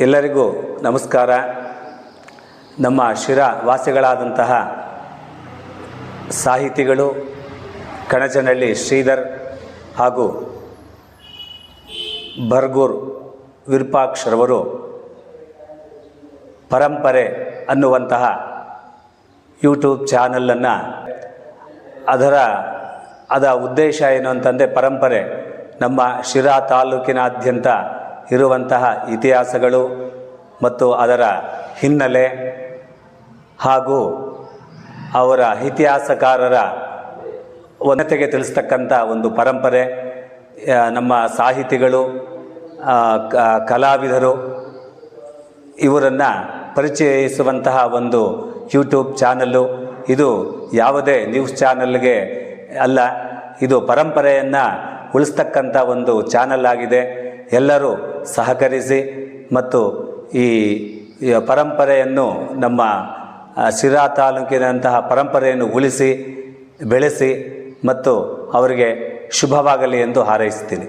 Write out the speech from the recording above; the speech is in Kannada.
ಎಲ್ಲರಿಗೂ ನಮಸ್ಕಾರ. ನಮ್ಮ ಶಿರಾ ವಾಸಿಗಳಾದಂತಹ ಸಾಹಿತಿಗಳು ಕಣಚನಹಳ್ಳಿ ಶ್ರೀಧರ್ ಹಾಗೂ ಬರ್ಗೂರ್ ವಿರೂಪಾಕ್ಷರವರು ಪರಂಪರೆ ಅನ್ನುವಂತಹ ಯೂಟ್ಯೂಬ್ ಚಾನಲನ್ನು ಅದರ ಉದ್ದೇಶ ಏನು ಅಂತಂದರೆ, ಪರಂಪರೆ ನಮ್ಮ ಶಿರಾ ತಾಲೂಕಿನಾದ್ಯಂತ ಇರುವಂತಹ ಇತಿಹಾಸಗಳು ಮತ್ತು ಅದರ ಹಿನ್ನೆಲೆ ಹಾಗೂ ಅವರ ಇತಿಹಾಸಕಾರರ ಒನ್ನತೆಗೆ ತಿಳಿಸ್ತಕ್ಕಂಥ ಒಂದು ಪರಂಪರೆ. ನಮ್ಮ ಸಾಹಿತಿಗಳು, ಕಲಾವಿದರು ಇವರನ್ನು ಪರಿಚಯಿಸುವಂತಹ ಒಂದು ಯೂಟ್ಯೂಬ್ ಚಾನಲ್ಲು. ಇದು ಯಾವುದೇ ನ್ಯೂಸ್ ಚಾನಲ್ಗೆ ಅಲ್ಲ, ಇದು ಪರಂಪರೆಯನ್ನು ಉಳಿಸ್ತಕ್ಕಂಥ ಒಂದು ಚಾನಲ್ ಆಗಿದೆ. ಎಲ್ಲರೂ ಸಹಕರಿಸಿ ಮತ್ತು ಈ ಪರಂಪರೆಯನ್ನು, ನಮ್ಮ ಶಿರಾ ತಾಲೂಕಿನಂತಹ ಪರಂಪರೆಯನ್ನು ಉಳಿಸಿ ಬೆಳೆಸಿ ಮತ್ತು ಅವರಿಗೆ ಶುಭವಾಗಲಿ ಎಂದು ಹಾರೈಸ್ತೀನಿ.